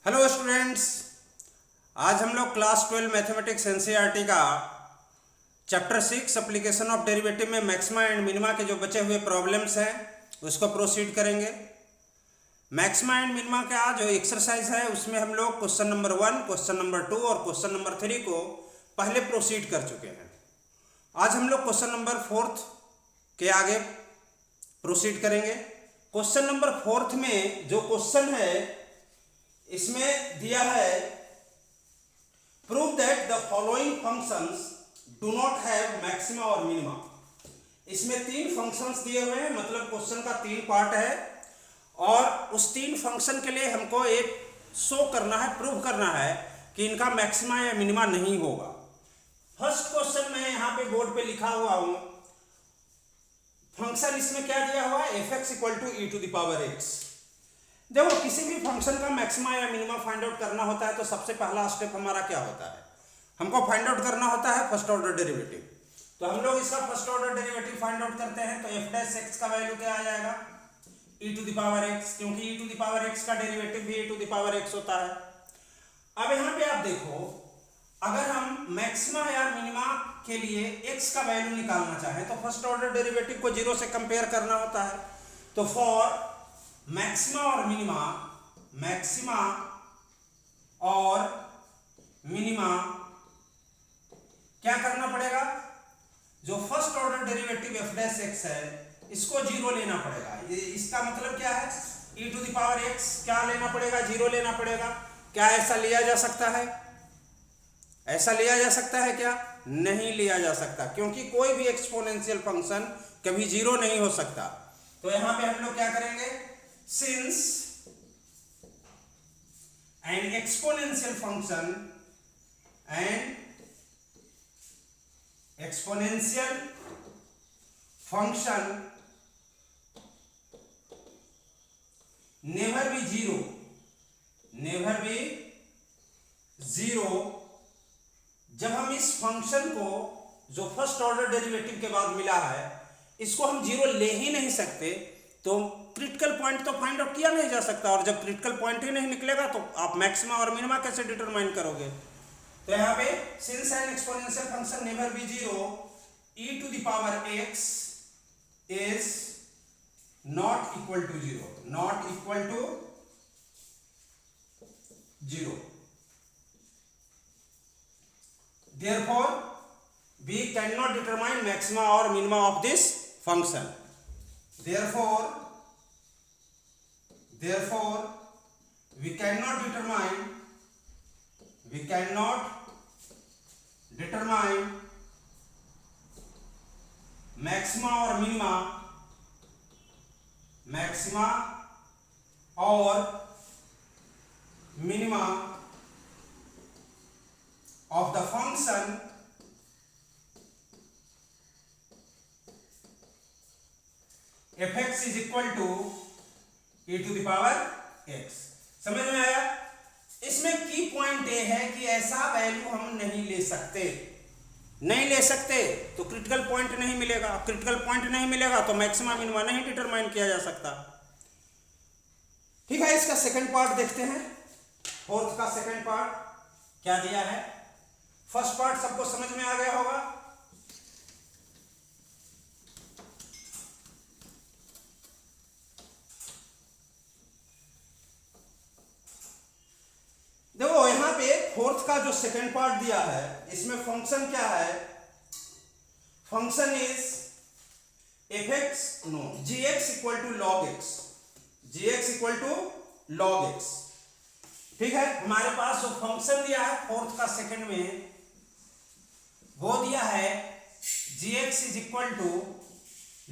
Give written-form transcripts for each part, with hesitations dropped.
Hello students, आज हम लोग क्लास 12 मैथमेटिक्स एनसीईआरटी का चैप्टर 6 एप्लीकेशन ऑफ डेरिवेटिव में मैक्सिमा एंड मिनिमा के जो बचे हुए प्रॉब्लम्स हैं उसको प्रोसीड करेंगे। मैक्सिमा एंड मिनिमा का जो एक्सरसाइज है उसमें हम लोग क्वेश्चन नंबर 1, क्वेश्चन नंबर 2 और क्वेश्चन नंबर 3 को पहले प्रोसीड कर चुके हैं। आज हम लोग क्वेश्चन नंबर 4 के आगे प्रोसीड करेंगे। क्वेश्चन नंबर 4 में जो क्वेश्चन है इसमें दिया है prove that the following functions do not have maxima और मिनिमा। इसमें 3 फंक्शंस दिए हुए हैं, मतलब क्वेश्चन का 3 पार्ट है और उस 3 फंक्शन के लिए हमको एक शो करना है, प्रूव करना है कि इनका मैक्सिमा या मिनिमा नहीं होगा। फर्स्ट क्वेश्चन मैं यहाँ पे बोर्ड पे लिखा हुआ हूं। फंक्शन इसमें क्या दिया हुआ है, fx equal to e to the power x। देखो, किसी भी फंक्शन का मैक्सिमा या मिनिमा फाइंड आउट करना होता है तो सबसे पहला स्टेप हमारा क्या होता है, हमको फाइंड आउट करना होता है फर्स्ट ऑर्डर डेरिवेटिव। तो हम लोग इसका first order derivative find out करते हैं तो f डैश x का वैल्यू क्या आ जाएगा, e to the power x, क्योंकि e to the power x का डेरिवेटिव भी e to the power x होता है। अब यहाँ पे आप देखो, अगर हम मैक्सिमा या मिनिमा के लिए x का वैल्यू निकालना चाहें तो फर्स्ट ऑर्डर डेरिवेटिव को 0 से कंपेयर करना होता है। तो फॉर मैक्सिमा और मिनिमा, मैक्सिमा और मिनिमा क्या करना पड़ेगा, जो first order derivative f dash x है इसको 0 लेना पड़ेगा। इसका मतलब क्या है, e to the power x क्या लेना पड़ेगा, 0 लेना पड़ेगा। क्या ऐसा लिया जा सकता है, ऐसा लिया जा सकता है क्या, नहीं लिया जा सकता, क्योंकि कोई भी एक्सपोनेंशियल फंक्शन कभी 0 नहीं हो सकता। तो यहां पे हम लोग क्या करेंगे, since an exponential function never be zero, जब हम इस फंक्शन को जो फर्स्ट ऑर्डर डेरिवेटिव के बाद मिला है इसको हम 0 ले ही नहीं सकते तो क्रिटिकल पॉइंट तो फाइंड आउट किया नहीं जा सकता, और जब क्रिटिकल पॉइंट ही नहीं निकलेगा तो आप मैक्सिमा और मिनिमा कैसे डिटरमाइन करोगे। तो यहाँ पे since an exponential function never be 0, e to the power x is not equal to 0, not equal to 0। therefore we cannot determine maxima or minima of this function। therefore we cannot determine maxima or minima of the function fx is equal to e to the power x। समझ में आया। इसमें की point ये है कि ऐसा value हम नहीं ले सकते, तो क्रिटिकल पॉइंट नहीं मिलेगा। क्रिटिकल पॉइंट नहीं मिलेगा तो मैक्सिमा मिनिमा नहीं डिटरमाइन किया जा सकता। ठीक है, इसका सेकंड पार्ट देखते हैं। फोर्थ का सेकंड पार्ट क्या दिया है, फर्स्ट पार्ट सबको समझ में आ गया होगा। देखो, यहां पे फोर्थ का जो सेकंड पार्ट दिया है इसमें फंक्शन क्या है, function is gx equal to log x, gx equal to log x। ठीक है, हमारे पास जो फंक्शन दिया है फोर्थ का सेकंड में वो दिया है gx is equal to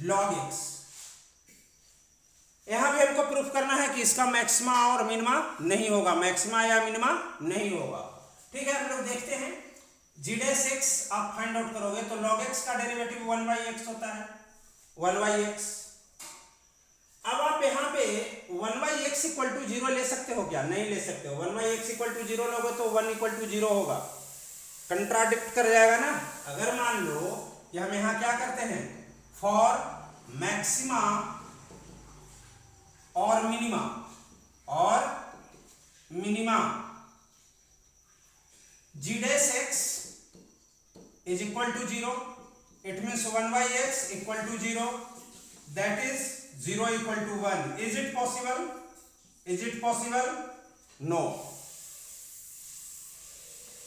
log x। यहां भी हमको प्रूफ करना है कि इसका मैक्सिमा और मिनिमा नहीं होगा, मैक्सिमा या मिनिमा नहीं होगा। ठीक है, हम लोग देखते हैं। g डैश x आप फाइंड आउट करोगे तो log x का डेरिवेटिव 1/x होता है, 1/x। अब आप यहाँ पे 1/x इक्वल टू 0 ले सकते हो क्या, नहीं ले सकते हो। 1/x इक्वल टू 0 लोगे तो 1 इक्वल टू 0 होगा, कंट्राडिक्ट कर जाएगा ना। अगर मान लो कि हम यहाँ क्या करते हैं, फॉर मैक्सिमा और minima minima g dash x is equal to 0, it means 1 by x equal to 0, that is 0 equal to 1. Is it possible? Is it possible? No.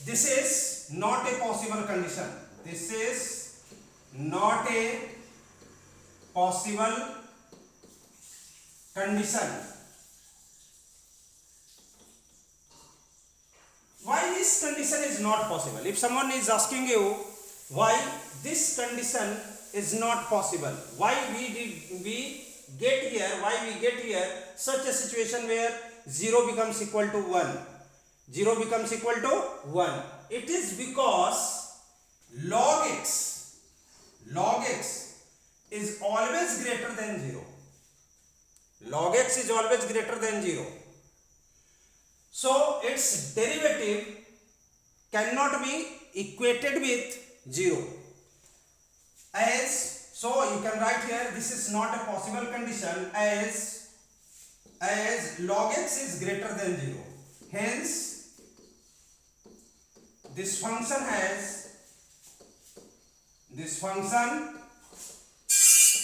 This is not a possible condition. This is not a possible condition. Why this condition is not possible? If someone is asking you why this condition is not possible, why we get here such a situation where 0 becomes equal to 1, 0 becomes equal to 1, it is because log x is always greater than 0. Log x is always greater than 0. So its derivative cannot be equated with 0. So you can write here, this is not a possible condition as log x is greater than 0. Hence this function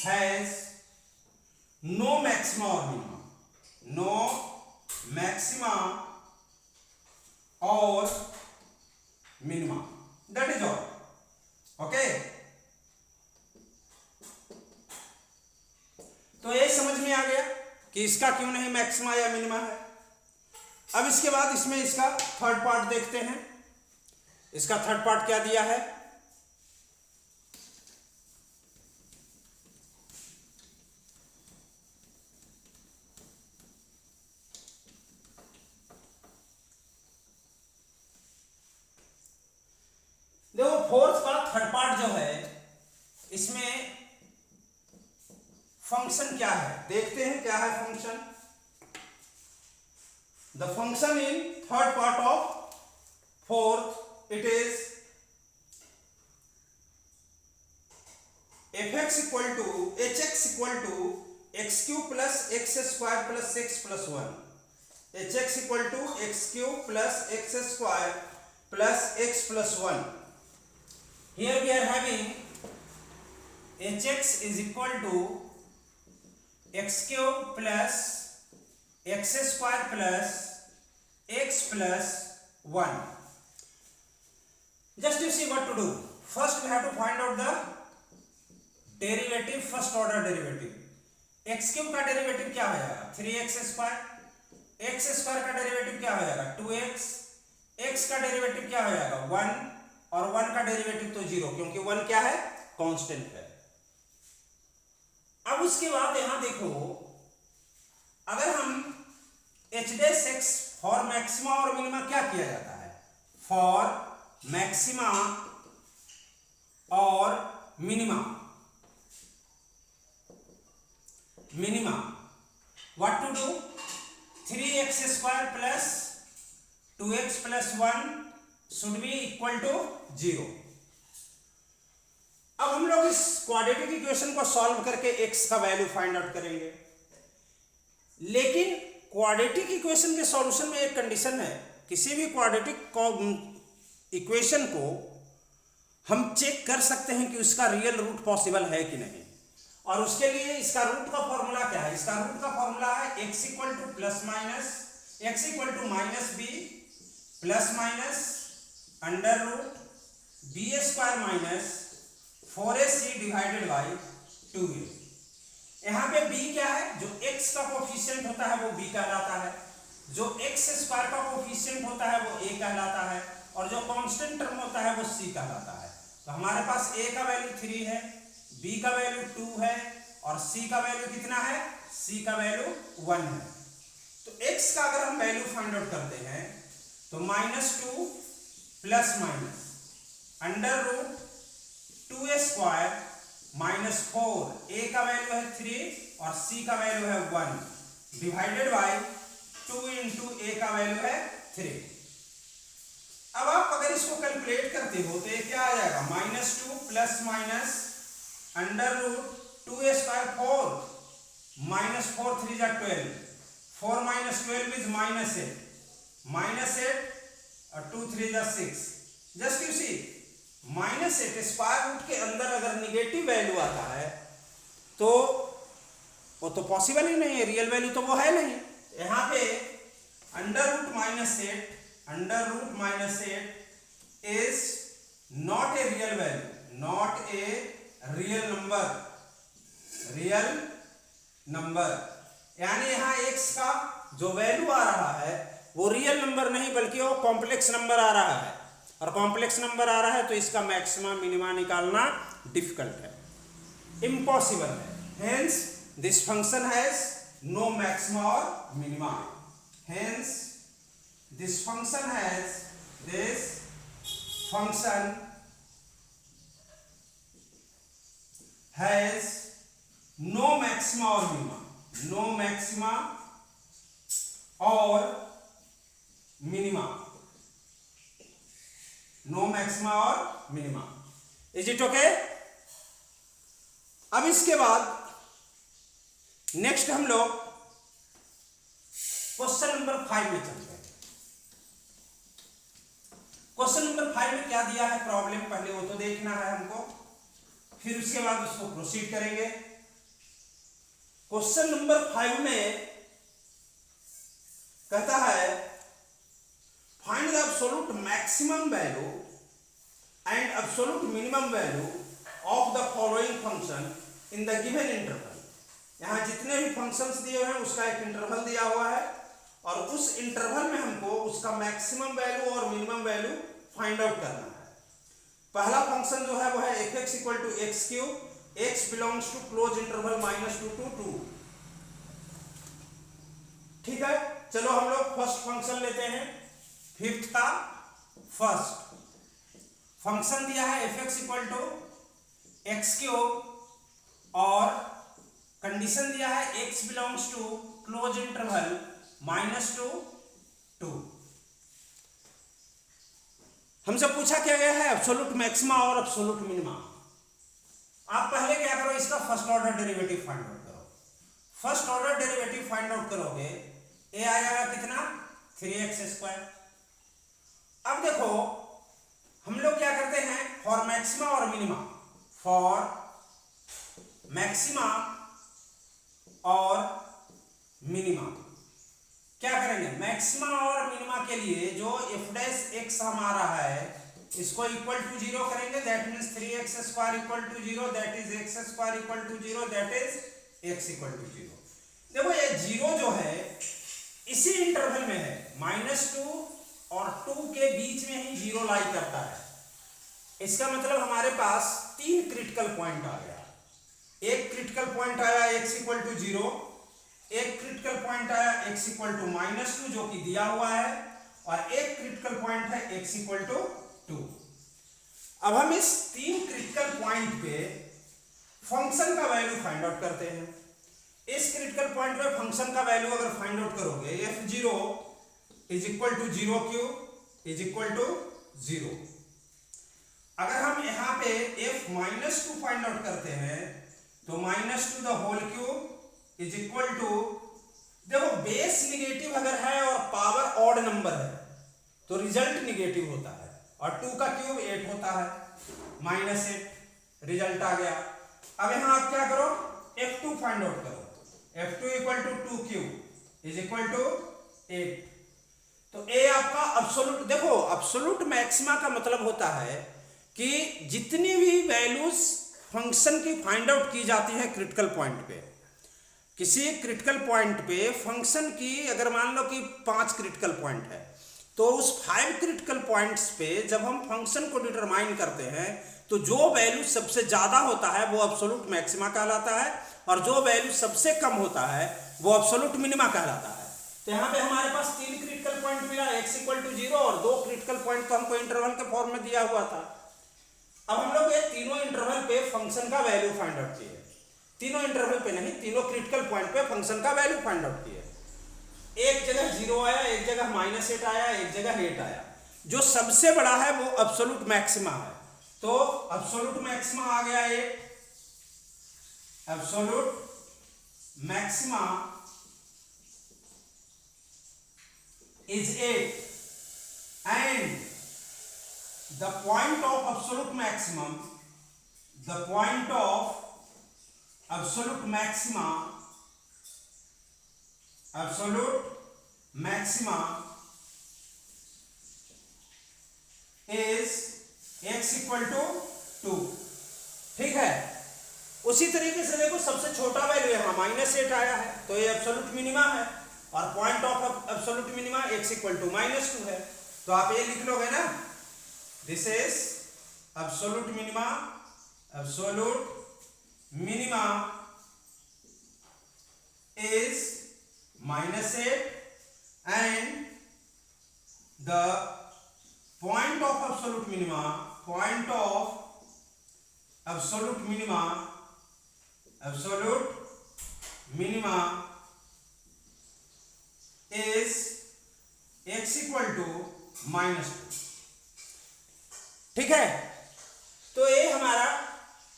has no maxima or minima. No maxima or minima. That is all. Okay. तो ये समझ में आ गया कि इसका क्यों नहीं maxima या मिनिमा है। अब इसके बाद इसमें इसका थर्ड पार्ट देखते हैं। इसका थर्ड पार्ट क्या दिया है? देखो फोर्थ का थर्ड पार्ट जो है इसमें फंक्शन क्या है देखते हैं। क्या है function? The function in third part of fourth, it is fx equal to hx equal to x cube plus x square plus x plus 1, hx equal to x cube plus x square plus x plus 1. Here we are having hx is equal to x cube plus x square plus x plus 1. Just you see what to do. First we have to find out the derivative, first order derivative. x cube का derivative क्या हो जाएगा? 3x square. x square का derivative क्या हो जाएगा? 2x. x का derivative क्या हो जाएगा? 1. और 1 का डेरिवेटिव तो 0, क्योंकि 1 क्या है? कांस्टेंट है. अब उसके बाद यहां देखो, अगर हम h dash x for maxima और मिनिमा क्या किया जाता है? फॉर मैक्सिमा और minima what to do? 3x square plus 2x plus 1 should be equal to 0. अब हम लोग इस क्वाड्रेटिक इक्वेशन को सॉल्व करके x का वैल्यू फाइंड आउट करेंगे. लेकिन क्वाड्रेटिक इक्वेशन के सॉल्यूशन में एक कंडीशन है. किसी भी क्वाड्रेटिक इक्वेशन को हम चेक कर सकते हैं कि उसका रियल रूट पॉसिबल है कि नहीं. और उसके लिए इसका रूट का फॉर्मूला क्या है? इसका रूट का फॉर्मूला है x equal to plus minus x equal to minus B plus minus under root B square minus 4ac divided by 2a. यहाँ पे b क्या है? जो x का कोफिशिएंट होता है वो b कहलाता है, जो x स्क्वायर का कोफिशिएंट होता है वो a कहलाता है, और जो कांस्टेंट टर्म होता है वो c कहलाता है. तो हमारे पास a का वैल्यू 3 है, b का वैल्यू 2 है, और c का वैल्यू कितना है? c का वैल्यू 1 है. तो x का अगर हम वैल्यू फाइंड आउट करते हैं तो -2 plus minus under root 2a square minus 4, a का वैल्यू है 3 और c का वैल्यू है 1 डिवाइडेड बाय 2 इंटू a का वैल्यू है 3. अब आप अगर इसको कैलकुलेट करते हो तो ये क्या आ जाएगा? -2 plus minus under root 2a square 4 minus 4 3 जा 12, 4 माइनस 12 इज -8 -8 और 2 3 जा 6। Just you see -8 square root के अंदर अगर निगेटिव वैल्यू आता है तो वो तो पॉसिबल ही नहीं है, रियल वैल्यू तो वो है नहीं। यहाँ पे under root -8 is not a real value, not a real number, यानी यहाँ x का जो वैल्यू आ रहा है वो रियल नंबर नहीं बल्कि वो कॉम्प्लेक्स नंबर आ रहा है, और कॉम्प्लेक्स नंबर आ रहा है तो इसका मैक्सिमा मिनिमा निकालना डिफिकल्ट है, इम्पॉसिबल है। Hence this function has no maxima और minima, hence this function has no maxima और मिनिमा, नो मैक्सिमा और मिनिमा, नो मैक्सिमा और मिनिमा। Is it okay? अब इसके बाद नेक्स्ट हम लोग क्वेश्चन नंबर 5 में चलते हैं। क्वेश्चन नंबर 5 में क्या दिया है प्रॉब्लम, पहले वो तो देखना है हमको, फिर उसके बाद उसको प्रोसीड करेंगे। क्वेश्चन नंबर 5 में कहता है find the absolute maximum value and absolute minimum value of the following function in the given interval. यहां जितने भी फंक्शंस दिए हुए हैं उसका एक इंटरवल दिया हुआ है और उस इंटरवल में हमको उसका मैक्सिमम वैल्यू और मिनिमम वैल्यू फाइंड आउट करना है। पहला फंक्शन जो है वो है f(x = x³), x belongs to close interval -2 to 2। ठीक है, चलो हम लोग फर्स्ट फंक्शन लेते हैं, फिफ्थ का फर्स्ट फंक्शन दिया है f(x = x³ और कंडीशन दिया है x belongs to close interval -2 to 2। हमसे पूछा क्या गया है एब्सोल्यूट मैक्सिमा और एब्सोल्यूट मिनिमा। आप पहले क्या करो, इसका first order derivative find out करो। First order derivative find out करोगे, ए आएगा कितना 3x²। अब देखो हम लोग क्या करते हैं, फॉर मैक्सिमा और मिनिमा, फॉर मैक्सिमा और मिनिमा क्या करेंगे, मैक्सिमा और मिनिमा के लिए जो f' हमारा है इसको इक्वल टू 0 करेंगे, that means 3x² = 0, that is x² = 0, that is x = 0। देखो ये 0 जो है इसी इंटरवल में है, -2 और 2 के बीच में ही 0 लाई करता है। इसका मतलब हमारे पास 3 क्रिटिकल पॉइंट आ गया। एक क्रिटिकल पॉइंट आया x = 0, एक क्रिटिकल पॉइंट आया x = -2 जो कि दिया हुआ है, और एक क्रिटिकल पॉइंट है x = 2। अब हम इस 3 क्रिटिकल पॉइंट पे फंक्शन का वैल्यू फाइंड आउट करते हैं। इस क्रिटिकल पॉइंट पे फंक्शन का वैल्यू अगर फाइंड आउट करोगे, f0 = 0³ = 0। अगर हम यहाँ पे f-2 फाइंड आउट करते हैं तो -2³ = देखो बेस निगेटिव अगर है और पावर ऑड नंबर है तो रिजल्ट निगेटिव होता है, और 2 का क्यूब 8 होता है, -8 रिजल्ट आ गया। अब यहां आप क्या करो, f2 फाइंड आउट करो, f2 = 2³ = 8। तो a आपका अब्सोल्यूट, देखो अब्सोल्यूट मैक्सिमा का मतलब होता है कि जितनी भी वैल्यूज फंक्शन की फाइंड आउट की जाती है क्रिटिकल पॉइंट पे, किसी क्रिटिकल पॉइंट पे फंक्शन की अगर मान लो कि 5 क्रिटिकल पॉइंट है तो उस 5 क्रिटिकल पॉइंट्स पे जब हम फंक्शन को डिटरमाइन करते हैं तो जो वैल्यू सबसे ज्यादा होता है वो एब्सोल्यूट मैक्सिमा कहलाता है, और जो वैल्यू सबसे कम होता है वो एब्सोल्यूट मिनिमा कहलाता है। तो यहाँ पे हमारे पास 3 क्रिटिकल पॉइंट मिला, x = 0, और 2 क्रिटिकल पॉइंट तो हमको इंटरवल के फॉर्म में दिया हुआ था। अब हम लोग ये तीनों इंटरवल पे फंक्शन का वैल्यू फाइंड आउट किए, तीनों इंटरवल पे नहीं, तीनों क्रिटिकल पॉइंट पे फंक्शन का वैल्यू फाइंड आउट किए। एक जगह 0 आया, एक जगह -8 आया, एक जगह 8 आया। जो सबसे बड़ा है वो एब्सोल्यूट मैक्सिमा है, तो एब्सोल्यूट मैक्सिमा आ गया 8, absolute maxima is 8 and the point of absolute maximum, the point of absolute maxima is x equal to 2। ठीक है, उसी तरीके से देखो सबसे छोटा वैल्यू यहाँ -8 आया है तो ये एब्सोल्यूट मिनिमा है और point of absolute minima x equal to -2 है। तो आप ये लिख लोगे ना, this is absolute minima is -8 and the point of absolute minima is x equal to -2। ठीक है, तो ये हमारा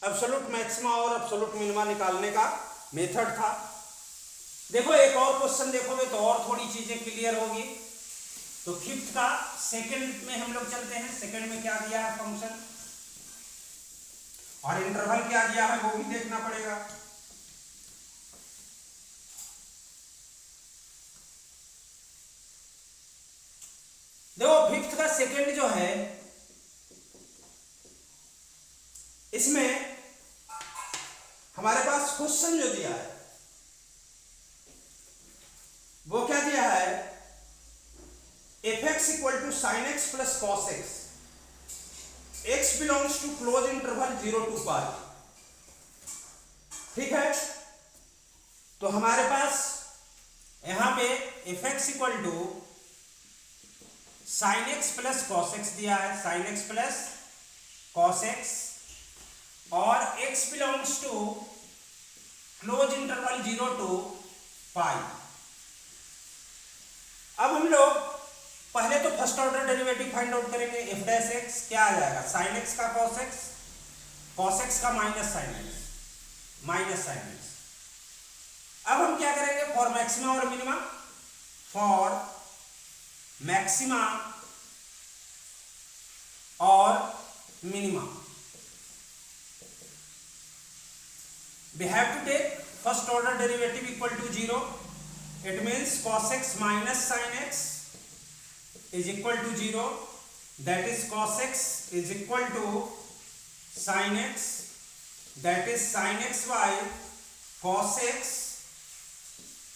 एब्सोल्यूट मैक्सिमा और एब्सोल्यूट मिनिमा निकालने का मेथड था। देखो एक और क्वेश्चन देखोगे तो और थोड़ी चीजें क्लियर होगी। तो फिफ्थ का सेकंड में हम लोग चलते हैं। सेकंड में क्या दिया है फंक्शन और इंटरवल क्या दिया है वो भी देखना पड़ेगा। देखो फिफ्थ का सेकंड जो है इसमें हमारे पास क्वेश्चन जो दिया है वो क्या दिया है, fx equal to sine X plus cos X, x belongs to close interval 0 to pi. ठीक है, तो हमारे पास यहां पे fx equal to sine X plus cos X दिया है, sine X plus cos X, और x belongs to close interval 0 to pi. अब हम लोग पहले तो first order derivative find out करेंगे। एफ डैश एक्स क्या आ जाएगा, साइन एक्स का कॉस एक्स का माइनस साइन एक्स। अब हम क्या करेंगे, फॉर मैक्सिमा और मिनिमा, फॉर मैक्सिमा और minima we have to take first order derivative equal to 0। It means cos x minus sin x is equal to 0. That is cos x is equal to sin x. That is sin x by cos x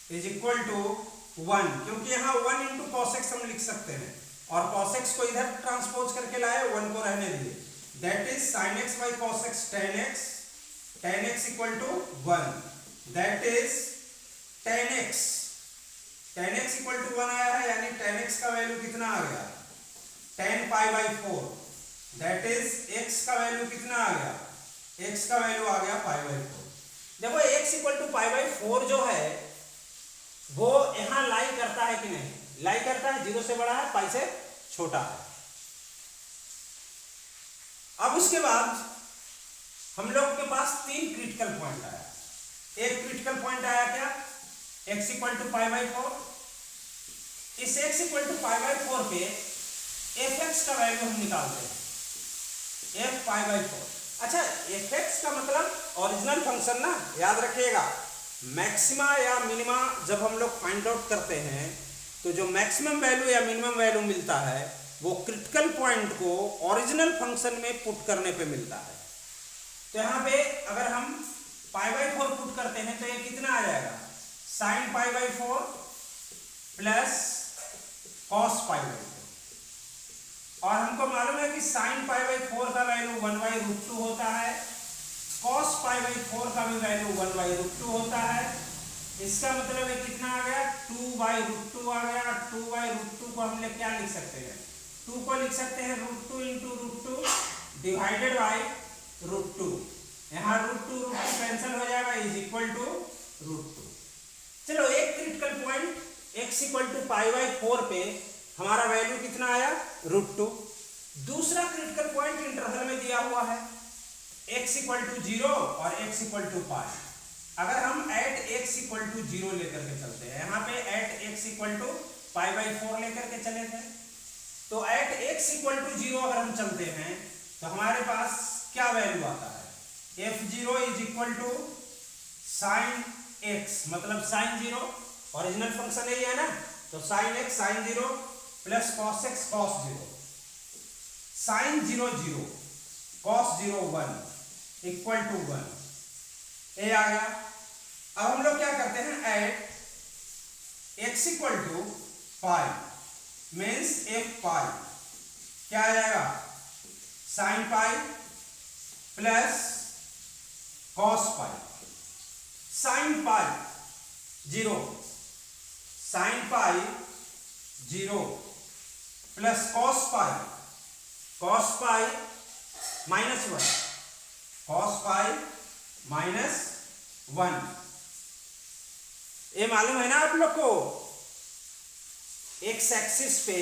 is equal to 1, क्योंकि यहाँ 1 into cos x हम लिख सकते हैं और cos x को इधर transpose करके लाए, 1 को रहने दिए। That is sin x by cos x tan x equal to 1. That is tan x equal to 1 आया है, यानी tan x का वैल्यू कितना आ गया, tan pi by 4। That is x का वैल्यू कितना आ गया, x का वैल्यू आ गया पाई बाई 4। देखो x equal to pi by 4 जो है वो यहां लाई करता है कि नहीं, लाई करता है, 0 से बड़ा है, पाई से छोटा है। अब उसके बाद हम लोग के पास 3 क्रिटिकल पॉइंट आया। एक क्रिटिकल पॉइंट आया क्या, x equal to pi by 4। इस x equal to pi by 4 पे fx का वैल्यू हम निकालते हैं, f पाई बाई 4। अच्छा, fx का मतलब ओरिजिनल फंक्शन ना, याद रखिएगा। मैक्सिमा या मिनिमा जब हम लोग फाइंड आउट करते हैं तो जो मैक्सिमम वैल्यू या मिनिमम वैल्यू मिलता है वो क्रिटिकल पॉइंट को ओरिजिनल फंक्शन में पुट करने पे मिलता है। तो यहाँ पे अगर हम पाई बाई 4 पुट करते हैं तो ये कितना आ जाएगा, sine pi by 4 plus cos pi by 4। और हमको मालूम है कि साइन पाई बाई 4 का वैल्यू 1/√2 होता है, कॉस पाई बाई 4 का भी वैल्यू 1/√2 होता है। इसका मतलब है कितना आ गया, 2/√2 आ गया। 2/√2 को हम लोग क्या लिख सकते हैं, 2 को लिख सकते हैं √2 × √2 डिवाइडेड बाई √2। यहाँ √2 कैंसिल हो जाएगा, इज इक्वल टू √2। चलो, एक critical point x equal to pi by 4 पे हमारा वैल्यू कितना आया, √2। दूसरा क्रिटिकल पॉइंट इंटरवल में दिया हुआ है x इक्वल टू 0 और x इक्वल टू पाई। अगर हम एट x इक्वल टू 0 लेकर के चलते हैं, यहाँ पे एट x इक्वल टू π/4 लेकर के चले थे। तो एट x इक्वल टू 0 अगर हम चलते हैं तो हमारे पास क्या वैल्यू आता है, f0 is equal to sine x, मतलब साइन 0, ओरिजिनल फंक्शन यही है ना, तो sine x sine 0 plus cos x cos 0, sine 0 0 cos 0 1 equal to 1, ये आ गया। अब हम लोग क्या करते हैं, at x equal to pi means f pi क्या आ जाएगा, sine pi plus cos pi, sine pi 0 sine pi 0 plus cos pi -1 cos pi -1। ये मालूम है ना आप लोग को, एक्स एक्सिस पे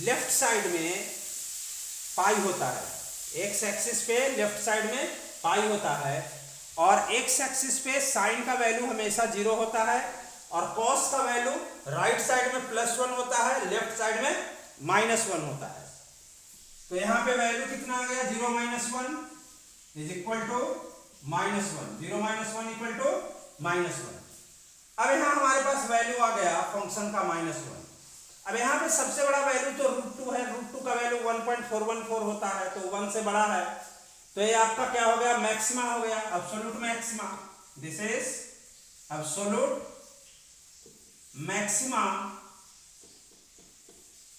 लेफ्ट साइड में पाई होता है, एक्स एक्सिस पे लेफ्ट साइड में पाई होता है, और एक्स एक्सिस पे साइन का वैल्यू हमेशा 0 होता है, और कॉस का वैल्यू राइट साइड में +1 होता है, लेफ्ट साइड में -1 होता है। तो यहां पे वैल्यू कितना आ गया, 0 - 1 is equal to -1, 0 - 1 equal to -1। अब यहां हमारे पास वैल्यू आ गया फंक्शन का -1। अब यहां पे सबसे बड़ा वैल्यू तो √2 है, √2 का वैल्यू 1.414 होता है, तो 1 से बड़ा है, तो ये आपका क्या हो गया, मैक्सिमा हो गया, absolute maxima. This is absolute maxima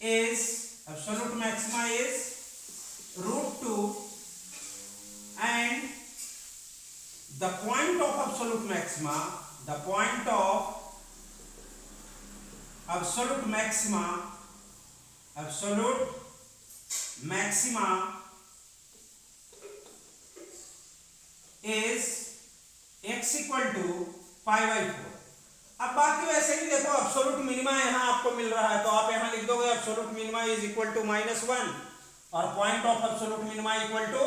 is absolute maxima is √2, and the point of absolute maxima, the point of absolute maxima is x equal to π/4। अब बाकी वैसे ही देखो, एब्सोल्यूट मिनिमा यहां आपको मिल रहा है, तो आप यहां लिख दोगे absolute minima is equal to -1 और point of absolute minima equal to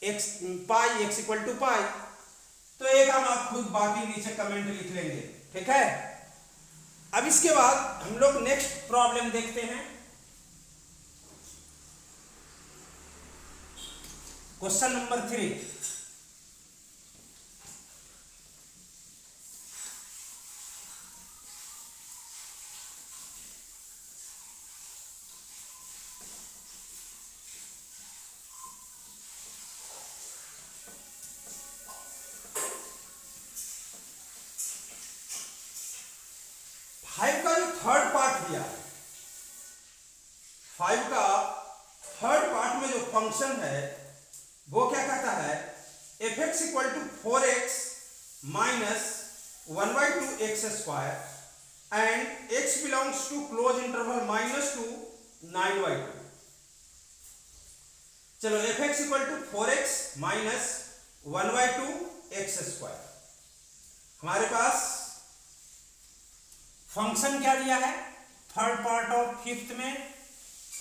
x pi, x equal to pi. तो एक आप खुद बाकी नीचे कमेंट लिख लेंगे, ठीक है। अब इसके बाद हम लोग नेक्स्ट प्रॉब्लम देखते हैं, क्वेश्चन नंबर 3। फाइव का जो थर्ड पार्ट दिया है, 5 का थर्ड पार्ट में जो फंक्शन है वो क्या कहता है, f(x equal to 4x minus 1/2x² and x belongs to close interval -2 9/2। चलो f(x equal to 4x minus 1/2x², हमारे पास फंक्शन क्या दिया है, थर्ड पार्ट ऑफ फिफ्थ में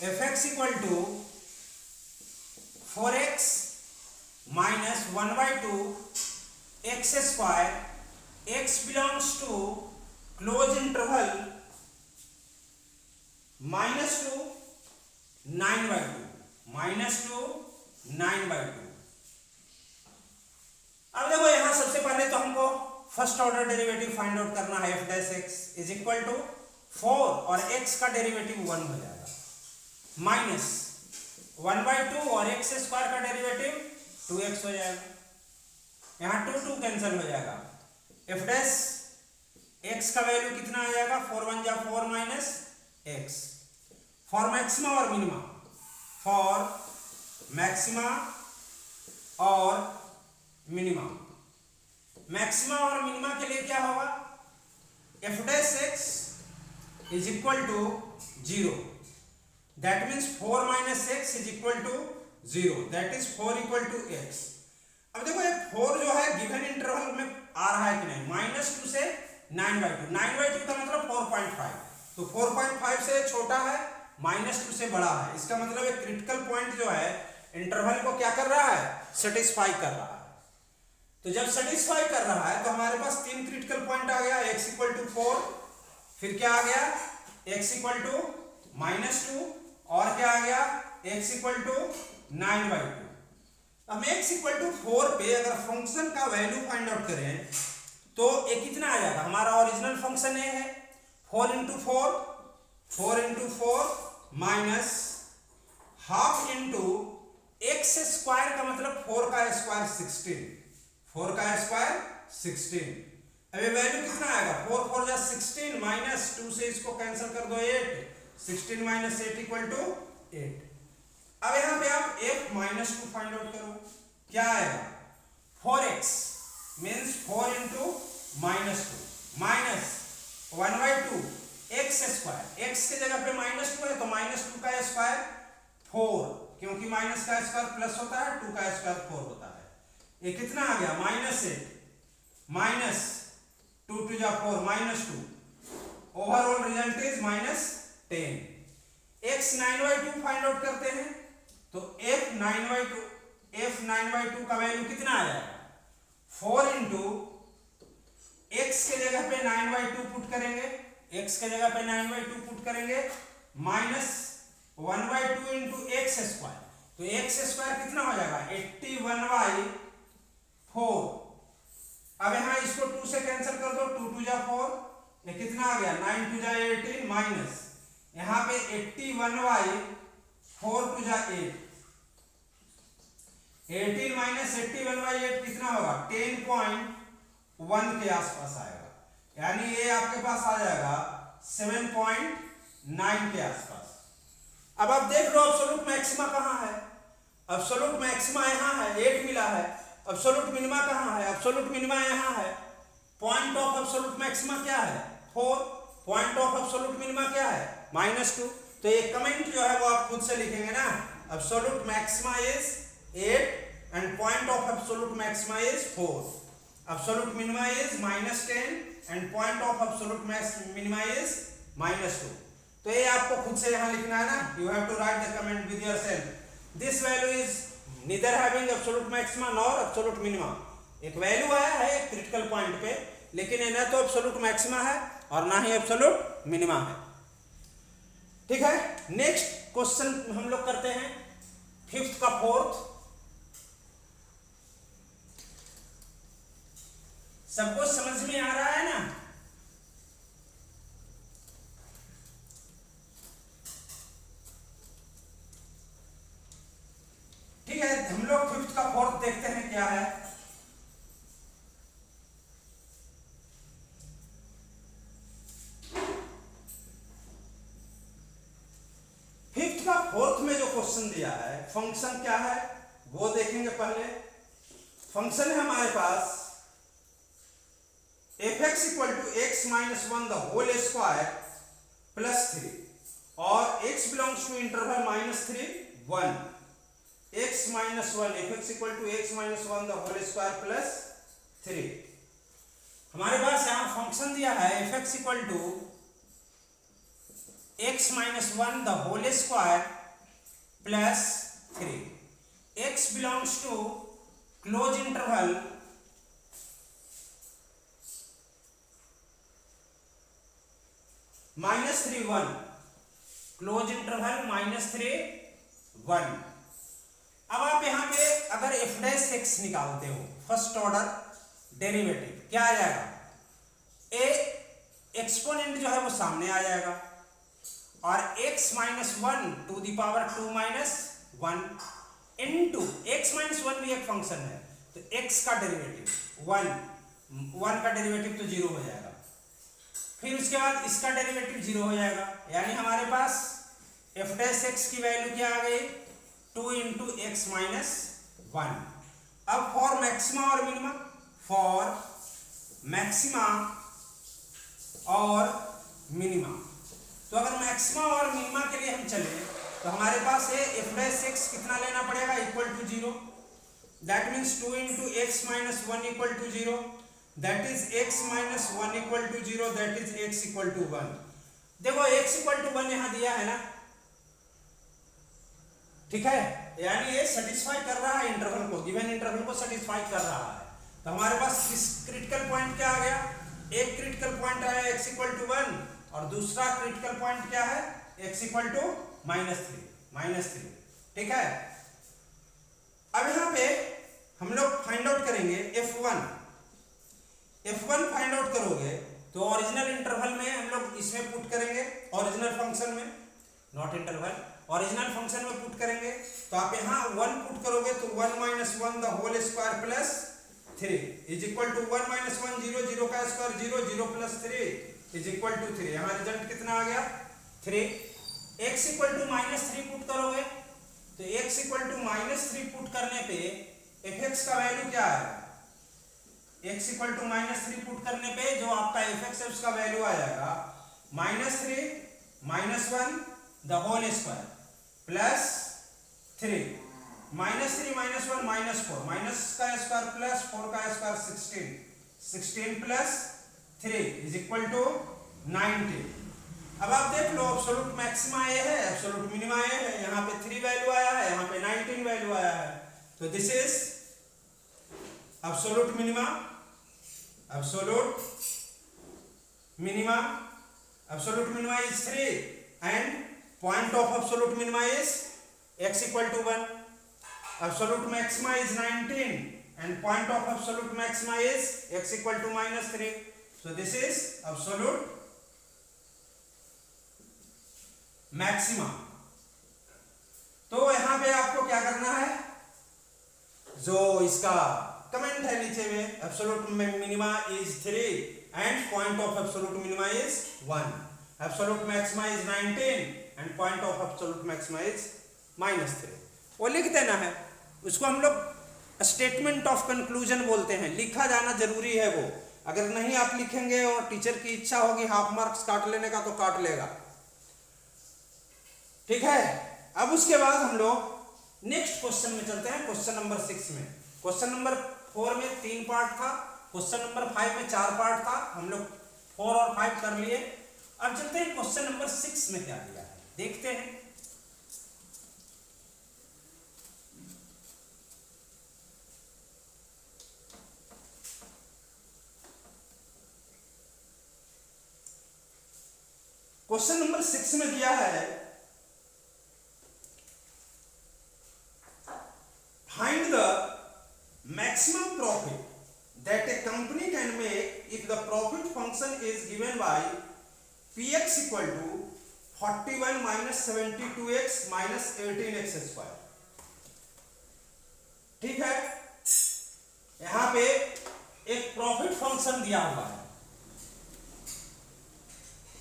f(x equal to 4x minus 1/2x², x belongs to close interval -2 9/2। अब देखो यहां सबसे पहले तो हमको first order derivative find out करना है, f(x) इज इक्वल टू 4 और x का डेरिवेटिव 1 हो जाएगा, माइनस 1/2 और x² का डेरिवेटिव 2x हो जाएगा, यहाँ 2 कैंसिल हो जाएगा, f(x) का वैल्यू कितना आ जाएगा, 4 1 जा 4 माइनस x। फॉर मैक्सिमा और मिनिमा, फॉर मैक्सिमा और मिनिमा, मैक्सिमा और मिनिमा के लिए क्या होगा, f(x) is equal to 0, that means 4 minus x is equal to 0, that is 4 equal to x। अब देखो ये 4 जो है गिवन इंटरवल में आ रहा है कि नहीं, -2 से 9/2, 9/2 का मतलब 4.5, तो 4.5 से छोटा है, -2 से बड़ा है, इसका मतलब एक क्रिटिकल पॉइंट जो है इंटरवल को क्या कर रहा है, सेटिस्फाई कर रहा है। तो जब सेटिस्फाई कर रहा है तो हमारे पास 3 क्रिटिकल पॉइंट आ गया, x इक्वल टू 4, फिर क्या आ गया x इक्वल टू -2 और क्या आ गया x इक्वल टू 9/2। हम x इक्वल टू 4 पे अगर फंक्शन का वैल्यू फाइंड आउट करें तो ये कितना आ जाएगा, हमारा ओरिजिनल फंक्शन ये है 4 into 4 minus half into x square का मतलब 4 का स्क्वायर 16, 4 का स्क्वायर 16। अब ये वैल्यू कितना आएगा 4 4 जा 16 माइनस 2 से इसको कैंसिल कर दो 8, 16 माइनस 8 इक्वल टू 8। अब यहां पे आप f माइनस 2 फाइंड आउट करो, क्या आएगा 4x means 4 into -2 minus 1/2 x square, x के जगह पे -2 है तो -2 का स्क्वायर 4, क्योंकि माइनस का स्क्वायर प्लस होता है 2 का स्क्वायर 4 होता है। ये कितना आ गया -8 माइनस 2 2 जा 4 -2, overall result is -10। x 9/2 find out करते हैं तो f 9/2 का वैल्यू कितना आ जाएगा 4 इंटू x के जगह पे 9/2 पुट करेंगे, x के जगह पे 9/2 पुट करेंगे माइनस 1/2 इंटू एक्स स्क्वायर, तो एक्स स्क्वायर कितना हो जाएगा 81/4। अब यहां इसको 2 से कैंसिल कर दो, 2 2 जा 4, ये कितना आ गया 9 2 जा 18 माइनस यहां पे 81/4 2 जा 8, 18 माइनस 81/8 कितना होगा 10.1 के आसपास आएगा, यानी ये आपके पास आ जाएगा 7.9 के आसपास। अब आप देख लो एब्सोल्यूट मैक्सिमा कहां है, एब्सोल्यूट मैक्सिमा यहां है 8 मिला है, एब्सोल्यूट मिनिमा कहां है, एब्सोल्यूट मिनिमा यहां है, पॉइंट ऑफ एब्सोल्यूट मैक्सिमा क्या है 4, पॉइंट ऑफ एब्सोल्यूट मिनिमा क्या है -2। तो ये कमेंट जो है वो आप खुद से लिखेंगे ना, absolute maxima is 8 and point of absolute maxima is 4, absolute minima is -10 and point of absolute minima is -2। तो ये आपको खुद से यहां लिखना है ना, you have to write the comment with yourself, this value is neither having absolute maxima nor absolute minima. एक वैल्यू आया है एक क्रिटिकल पॉइंट पे, लेकिन ये ना तो एब्सोल्यूट मैक्सिमा है और ना ही एब्सोल्यूट मिनिमा है। ठीक है, नेक्स्ट क्वेश्चन हम लोग करते हैं 5th का 4th। सबको समझ में आ रहा है ना? ठीक है, हम लोग 5th का 4th देखते हैं क्या है। फिफ्थ का 4th में जो क्वेश्चन दिया है फंक्शन क्या है वो देखेंगे पहले। फंक्शन है हमारे पास f(x = x - 1 the whole square plus 3 और x belongs to interval -3 1, x - 1 f(x = x - 1 the whole square plus 3। हमारे पास यहां फंक्शन दिया है f(x = x - 1 the whole square plus 3, x belongs to close interval -3 1, close interval -3 1। अब आप यहां पे अगर f' निकालते हो फर्स्ट ऑर्डर डेरिवेटिव क्या आ जाएगा, ए एक्सपोनेंट जो है वो सामने आ जाएगा और x - 1 to the power 2 - 1 into x - 1 भी एक फंक्शन है तो x का डेरिवेटिव 1 का डेरिवेटिव तो 0 हो जाएगा, फिर उसके बाद इसका डेरिवेटिव 0 हो जाएगा, यानी हमारे पास f' की वैल्यू क्या आ गई 2 × x - 1। अब फॉर मैक्सिमा और मिनिमा, फॉर मैक्सिमा और मिनिमा, तो अगर मैक्सिमा और मिनिमा के लिए हम चले तो हमारे पास है f' कितना लेना पड़ेगा =0, that means 2 × x - 1 = 0, that is x - 1 = 0, that is x = 1। देखो x = 1 यहां दिया है ना, ठीक है, यानी ये सेटिस्फाई कर रहा है इंटरवल को, गिवन इंटरवल को सेटिस्फाई कर रहा है। तो हमारे पास इस क्रिटिकल पॉइंट क्या आ गया, एक क्रिटिकल पॉइंट आया x = 1 और दूसरा क्रिटिकल पॉइंट क्या है, x इक्वल टू -3, ठीक है। अब यहां पे हम लोग फाइंड आउट करेंगे f1 फाइंड आउट करोगे तो ओरिजिनल इंटरवल में हम लोग इसमें पुट करेंगे, ओरिजिनल फंक्शन में, नॉट इंटरवल, ओरिजिनल फंक्शन में पुट करेंगे तो आप यहां 1 पुट करोगे तो 1 - 1 the whole square plus 3 is equal to 1 - 1 0 0 का square 0 0 plus 3 is equal to 3। यहां रिजल्ट कितना आ गया 3। x इक्वल टू -3 पुट करोगे तो x इक्वल टू -3 पुट करने पे fx का वैल्यू क्या आएगा, x इक्वल टू -3 पुट करने पे जो आपका fx है उसका वैल्यू आ जाएगा -3 - 1 the whole square plus 3 -3 - 1 -4 minus का स्क्वायर प्लस 4 का square 16 plus 3 is equal to 90। अब आप देख लो एब्सोल्यूट मैक्सिमा ये है, एब्सोल्यूट मिनिमा ये है, यहाँ पे 3 वैल्यू आया है, यहाँ पे 19 वैल्यू आया है, तो this is absolute minima, absolute minima is 3 and point of absolute minima is x equal to 1, absolute maxima is 19 and point of absolute maxima is x equal to -3, so this is absolute maxima. तो यहां पे आपको क्या करना है, जो इसका comment है नीचे में, absolute minima is 3 and point of absolute minima is 1, absolute maxima is 19 and point of absolute maxima is -3, वो लिख देना है। उसको हम लोग स्टेटमेंट ऑफ कंक्लूजन बोलते हैं, लिखा जाना जरूरी है वो, अगर नहीं आप लिखेंगे और टीचर की इच्छा होगी हाफ मार्क्स काट लेने का तो काट लेगा, ठीक है। अब उसके बाद हम लोग नेक्स्ट क्वेश्चन में चलते हैं, क्वेश्चन नंबर 6 में। क्वेश्चन नंबर 4 में 3 पार्ट था, क्वेश्चन नंबर 5 में 4 पार्ट था, हम लोग 4 और 5 कर लिए। अब चलते हैं क्वेश्चन नंबर 6 में क्या दिया है, देखते हैं। क्वेश्चन नंबर 6 में दिया है, find the maximum profit that a company can make if the profit function is given by px equal to 41 - 72x - 18x square, ठीक है। यहां पे एक प्रॉफिट फंक्शन दिया हुआ है,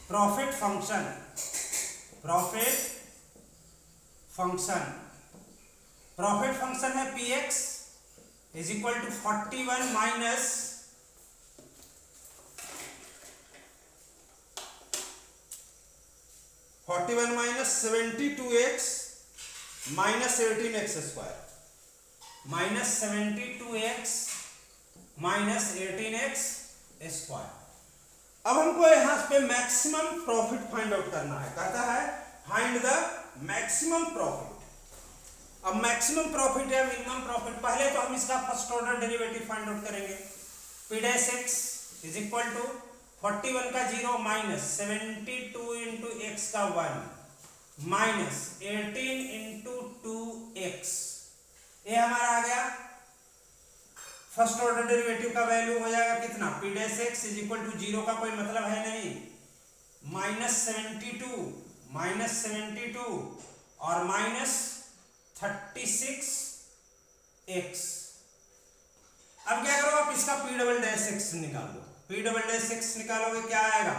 प्रॉफिट फंक्शन है px is equal to 41 minus 72x minus 18x square, -72x minus 18x square. अब हमको यहां पे मैक्सिमम प्रॉफिट फाइंड आउट करना है, कहता है फाइंड द मैक्सिमम प्रॉफिट। अब मैक्सिमम प्रॉफिट या मिनिमम प्रॉफिट, पहले तो हम इसका first order derivative find out करेंगे। p dash x is equal to 41 का 0 माइनस 72 इंटू x का 1 माइनस 18 इंटू 2x, ये हमारा आ गया फर्स्ट ऑर्डर डेरिवेटिव का वैल्यू हो जाएगा कितना, p dash x is equal to 0 का कोई मतलब है नहीं, -72 और माइनस 36x। अब क्या करो आप इसका p डबल डैश x निकाल लो, p डबल डैश x निकालोगे क्या आएगा,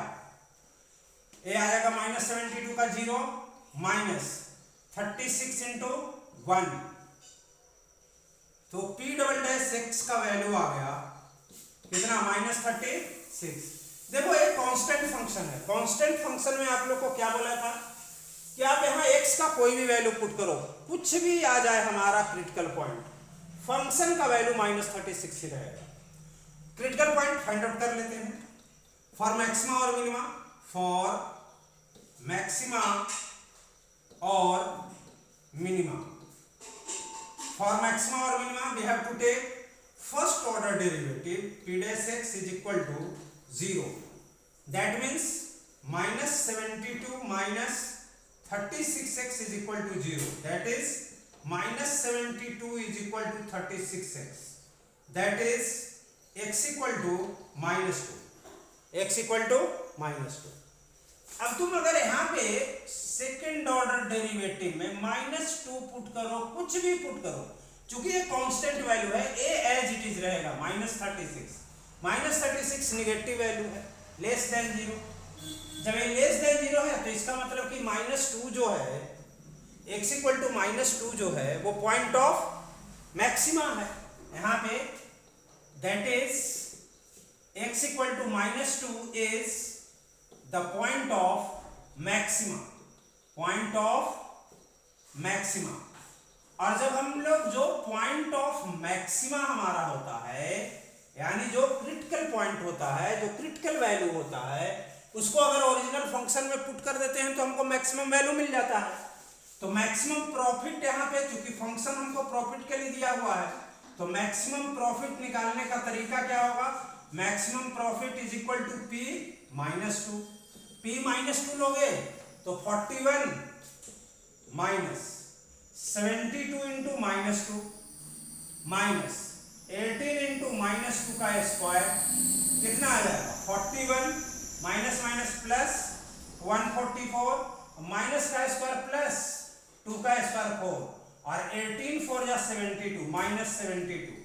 ये आ जाएगा -72 का 0 माइनस 36 इंटू 1, तो p डबल डैश x का वैल्यू आ गया कितना, -36। देखो एक कांस्टेंट फंक्शन है, कांस्टेंट फंक्शन में आप लोग को क्या बोला था कि आप यहाँ x का कोई भी वैल्यू पुट करो, कुछ भी आ जाए हमारा क्रिटिकल पॉइंट, फंक्शन का वैल्यू -36 ही रहेगा। क्रिटिकल पॉइंट फाइंड आउट कर लेते हैं फॉर मैक्सिमा और मिनिमा, फॉर मैक्सिमा और मिनिमा, फॉर मैक्सिमा और minima we have to take first order derivative p dash x is equal to 0, that means -72 minus 36x is equal to 0. That is -72 is equal to 36x. That is x equal to -2. x equal to -2. अब तुम अगर यहाँ पे second order derivative में -2 put करो, कुछ भी put करो, चूंकि ये कांस्टेंट वैल्यू है, a एज इट इज रहेगा -36. -36 निगेटिव वैल्यू है, लेस देन 0. जब ये लेस देन 0 है तो इसका मतलब कि -2 जो है, x इक्वल टू -2 जो है वो पॉइंट ऑफ मैक्सिमा है यहाँ पे. That is x equal to -2 is the point of maxima. Point of maxima. और जब हम लोग जो पॉइंट ऑफ मैक्सिमा हमारा होता है, यानी जो क्रिटिकल पॉइंट होता है, जो क्रिटिकल वैल्यू होता है, उसको अगर ओरिजिनल फंक्शन में पुट कर देते हैं तो हमको मैक्सिमम वैल्यू मिल जाता है. तो मैक्सिमम प्रॉफिट यहाँ पे, चूंकि फंक्शन हमको प्रॉफिट के लिए दिया हुआ है, तो मैक्सिमम प्रॉफिट निकालने का तरीका क्या होगा? Maximum profit is equal to p -2. p -2 लोगे तो 41 माइनस 72 इंटू -2 माइनस 18 इंटू -2 का स्क्वायर कितना आ जाएगा? 41 माइनस माइनस प्लस 144 माइनस का स्क्वायर प्लस 2 का स्क्वायर 4 और 18 4 जा 72 माइनस 72.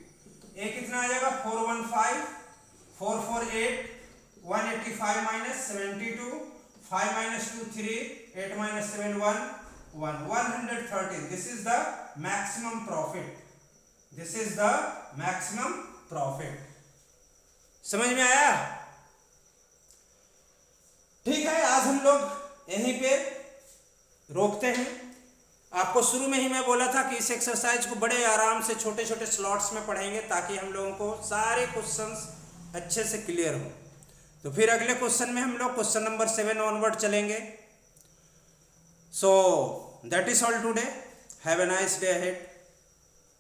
ये कितना आ जाएगा? 415 448 185 minus 72 5 minus 2 3 8 minus 7 1 113. This is the maximum profit. This is the maximum profit. समझ में आया? ठीक है, आज हम लोग यहीं पे रोकते हैं. आपको शुरू में ही मैं बोला था कि इस एक्सरसाइज को बड़े आराम से छोटे छोटे स्लॉट्स में पढ़ेंगे ताकि हम लोगों को सारे क्वेश्चंस अच्छे से क्लियर हो. तो फिर अगले क्वेश्चन में हम लोग क्वेश्चन नंबर 7 ऑनवर्ड चलेंगे. So that is all today. Have a nice day ahead.